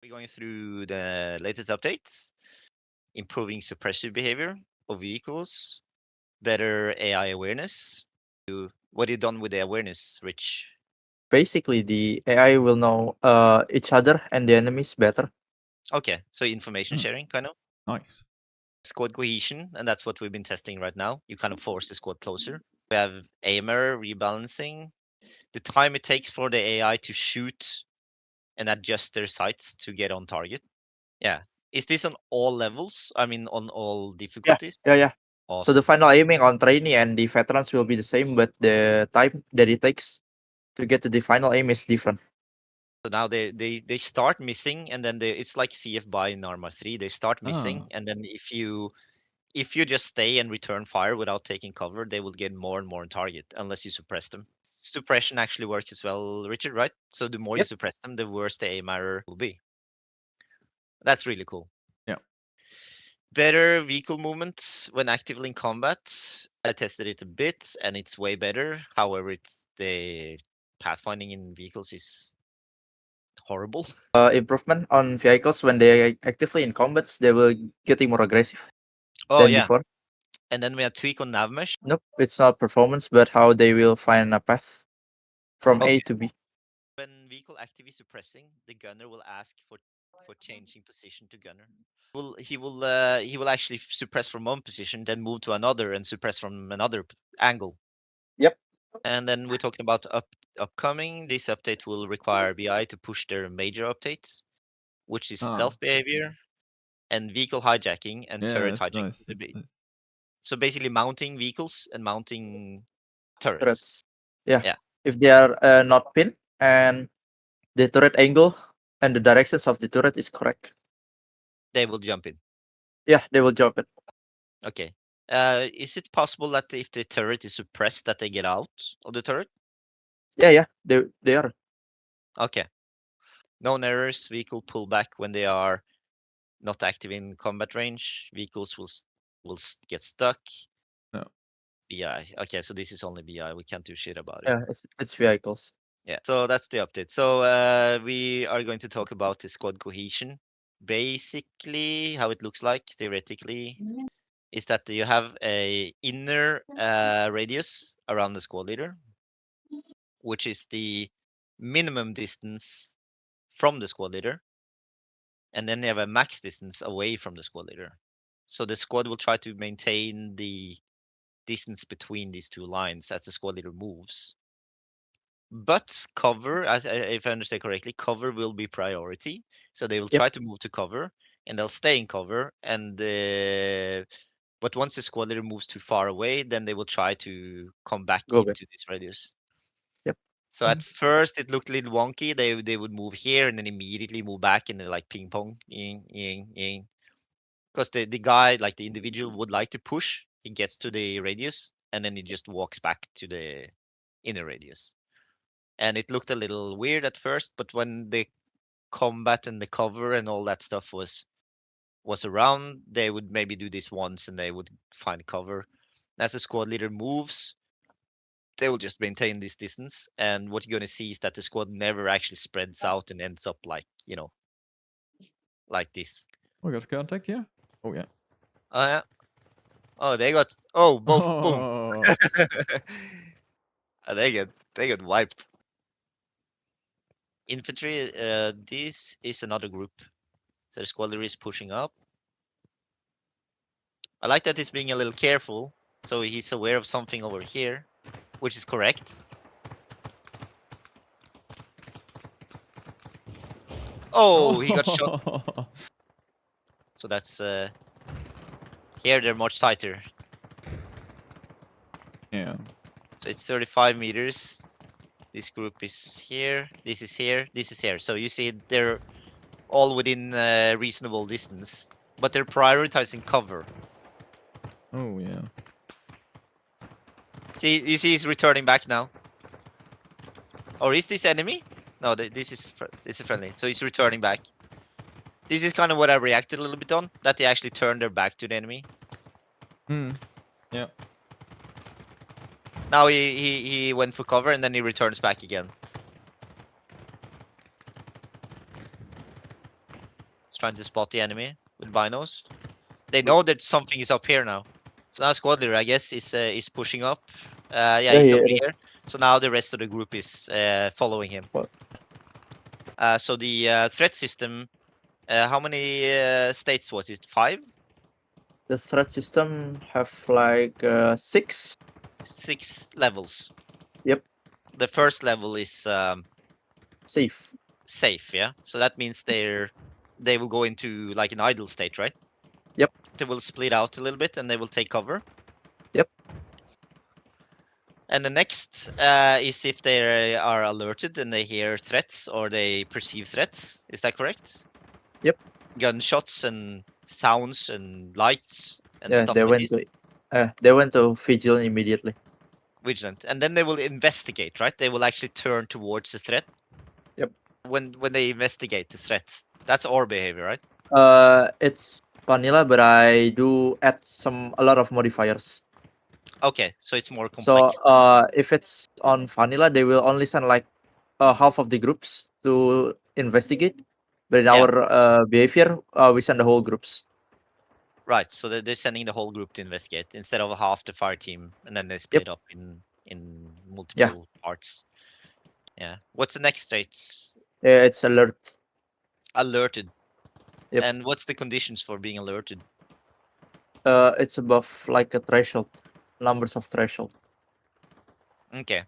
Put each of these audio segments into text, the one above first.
We're going through the latest updates, improving suppressive behavior of vehicles, better AI awareness. What have you done with the awareness, Rich? Basically, the AI will know each other and the enemies better. Okay, so information Hmm. sharing, kind of. Nice. Squad cohesion, and that's what we've been testing right now. You kind of force the squad closer. We have aimer rebalancing, the time it takes for the AI to shoot and adjust their sights to get on target. Yeah. Is this on all levels? I mean, on all Yeah, difficulties? yeah. So the Awesome. final aiming on trainee and the veterans will be the same, but the time that it takes to get to the final aim is different. So now they start missing, and then it's like CF by in Arma 3. They start missing, Ah. and then if you just stay and return fire without taking cover, they will get more and more on target unless you suppress them. Suppression actually works as well, Richard, right? So the more you Yep. suppress them, the worse the aim error will be. That's really cool. Yeah. Better vehicle movement when actively in combat. I tested it a bit and it's way better. However, it's the pathfinding in vehicles is horrible. Improvement on vehicles when they are actively in combats, they will getting more aggressive Oh than yeah. before. And then we have tweak on nav mesh. Nope, it's not performance, but how they will find a path from A Okay. to B. When vehicle active is suppressing, the gunner will ask for changing position to gunner. He will actually suppress from one position, then move to another and suppress from another angle. Yep. And then we're talking about upcoming. This update will require BI to push their major updates, which is Ah. stealth behavior and vehicle hijacking and Yeah, turret that's hijacking. nice. That's nice. So basically mounting vehicles and mounting turrets. Turrets. Yeah. Yeah, If they are not pinned and the turret angle and the directions of the turret is correct, they will jump in. yeah, they will jump it. Okay. Is it possible that if the turret is suppressed, that they get out of the turret? Yeah, they are. Okay. Known errors. Vehicle pull back when they are not active in combat range. Vehicles will get stuck. No. BI. Okay, so this is only BI. We can't do shit about it. Yeah, it's vehicles. Yeah. So that's the update. So we are going to talk about the squad cohesion. Basically, how it looks like theoretically is that you have a inner radius around the squad leader, which is the minimum distance from the squad leader, and then you have a max distance away from the squad leader. So the squad will try to maintain the distance between these two lines as the squad leader moves. But cover, if I understand correctly, cover will be priority. So they will Yep. try to move to cover, and they'll stay in cover. And but once the squad leader moves too far away, then they will try to come back Go back. into this radius. Yep. So at first it looked a little wonky. They would move here and then immediately move back, and then like ping pong, ying, ying, ying. Because the guy, like the individual, would like to push. He gets to the radius, and then he just walks back to the inner radius. And it looked a little weird at first, but when the combat and the cover and all that stuff was around, they would maybe do this once and they would find cover. As the squad leader moves, they will just maintain this distance. And what you're going to see is that the squad never actually spreads out and ends up like, like this. Oh, we got contact here? Oh, yeah. Oh, yeah. Oh, they got, oh, both, boom. Oh. They get wiped. Infantry, this is another group. So the squad leader is pushing up. I like that he's being a little careful, so he's aware of something over here, which is correct. Oh, he got shot. Oh. So that's here they're much tighter. Yeah. So it's 35 meters. This group is here. This is here. This is here. So you see they're all within reasonable distance, but they're prioritizing cover. Oh, yeah. See, you see, he's returning back now. Or is this enemy? No, this is friendly. So he's returning back. This is kind of what I reacted a little bit on, that they actually turned their back to the enemy. Hmm. Yeah. Now he went for cover and then he returns back again. trying to spot the enemy with binos. They know that something is up here now. So now squad leader, I guess, is pushing up. Yeah, Yeah, he's yeah, over it is. here. So now the rest of the group is following him. What? So the threat system, how many states was it? 5? The threat system have like 6. 6 levels. Yep. The first level is Safe. safe, yeah. So that means they will go into like an idle state, right? Yep. They will split out a little bit and they will take cover. Yep. And the next is if they are alerted and they hear threats or they perceive threats. Is that correct? Yep. Gunshots and sounds and lights and Yeah, stuff like this. they went to vigil immediately. Vigilant. And then they will investigate, right? They will actually turn towards the threat. Yep. When they investigate the threats. That's our behavior, right? It's vanilla, but I do add a lot of modifiers. Okay, so it's more So complex. if it's on vanilla, they will only send like half of the groups to investigate. But in Yeah. our behavior, we send the whole groups. Right, so they're sending the whole group to investigate instead of half the fire team, and then they Yep. split up in multiple parts. Yeah. What's the next state? It's alert. Alerted. Yep. And what's the conditions for being alerted? It's above like a threshold, numbers of threshold. Okay.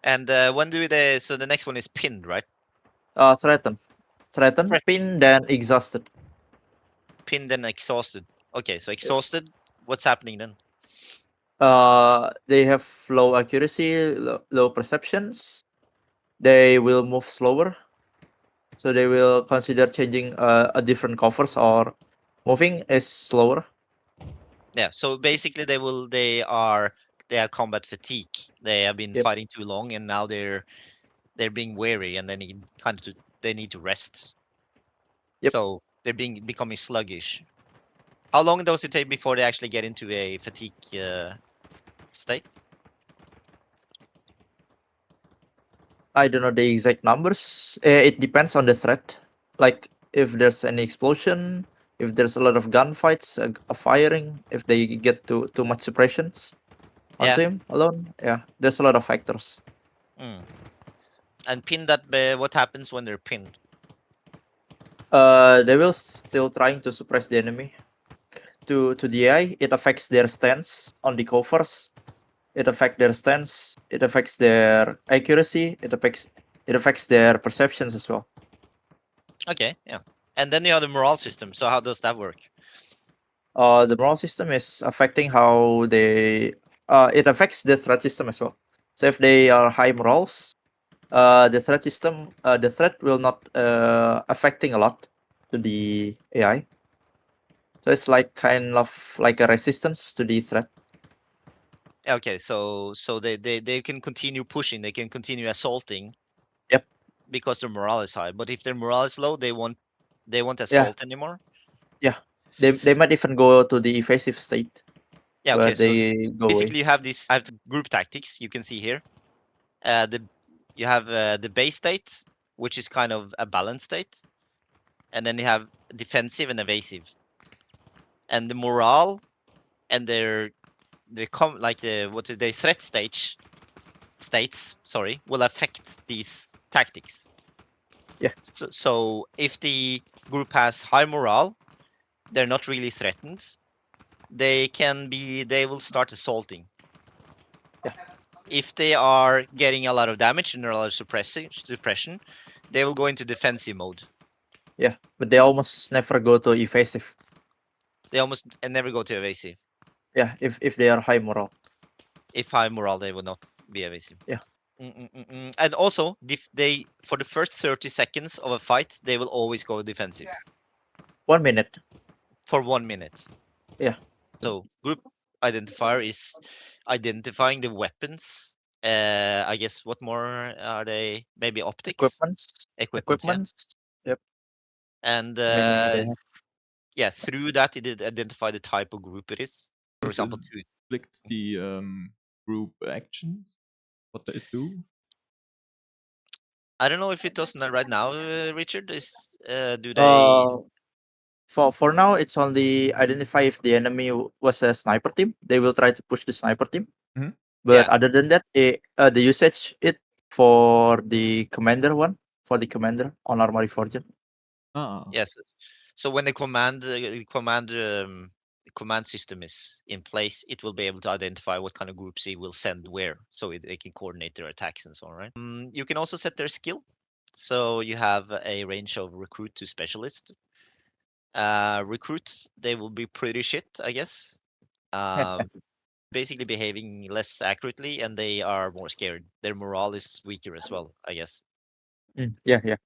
And when do they? So the next one is pinned, right? Threaten, Threat. pin, then exhausted. Pinned and exhausted. Okay, so exhausted. What's happening then? They have low accuracy, low perceptions. They will move slower, so they will consider changing a different covers or moving is slower. Yeah. So basically, they are combat fatigue. They have been Yep. fighting too long, and now they're being weary, and they need to rest. Yep. So they're becoming sluggish. How long does it take before they actually get into a fatigue state? I don't know the exact numbers. It depends on the threat. Like if there's any explosion, if there's a lot of gunfights, firing, if they get too much suppressions Yeah. onto him alone. Yeah, there's a lot of factors. Mm. And pin that bear, what happens when they're pinned? They will still trying to suppress the enemy. To the AI, it affects their stance on the covers. It affects their stance. It affects their accuracy. It affects their perceptions as well. Okay, yeah. And then you have the morale system. So how does that work? The morale system is affecting how they. It affects the threat system as well. So if they are high morals, the threat system, the threat will not affecting a lot to the AI. So it's like kind of like a resistance to the threat. Okay, so they can continue pushing, they can continue assaulting. Yep. Because their morale is high. But if their morale is low, they won't Yeah. assault anymore. Yeah. They might even go to the evasive state. Yeah, Where okay, so they go away. basically you have these group tactics you can see here. You have the base state, which is kind of a balanced state, and then you have defensive and evasive. And the morale and their threat states, sorry, will affect these tactics. Yeah. So if the group has high morale, they're not really threatened. They will start assaulting. Yeah. If they are getting a lot of damage and a lot of suppression, they will go into defensive mode. Yeah. But they almost never go to evasive. They almost and never go to evasive. Yeah. If they are high morale. If high morale, they will not be evasive. Yeah. And also, they for the first 30 seconds of a fight, they will always go defensive 1 minute. for 1 minute. Yeah. So group identifier is identifying the weapons. I guess what more are they? Maybe optics, Equipments. equipments, yeah. Equipments. Yep. And Meaning they have. yeah, through that it did identify the type of group it is. For Does it example, two. reflect the group actions? What they do? I don't know if it does not right now, Richard. Do they? Uh, for now, it's only identify if the enemy was a sniper team. They will try to push the sniper team. Mhm. But Yeah. other than that, the usage it for the commander one for the commander on Arma Reforger. Ah. Yes. So when the command system is in place, it will be able to identify what kind of groups it will send where, so they can coordinate their attacks and so on, right? You can also set their skill. So you have a range of recruit to specialist. Recruits, they will be pretty shit, I guess. Um, basically behaving less accurately, and they are more scared. Their morale is weaker as well, I guess. Yeah, yeah.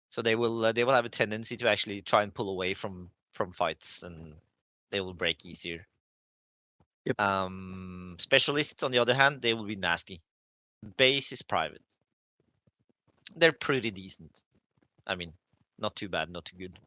So they will have a tendency to actually try and pull away from fights, and they will break easier. Yep. Specialists, on the other hand, they will be nasty. Base is private. They're pretty decent. I mean, not too bad, not too good.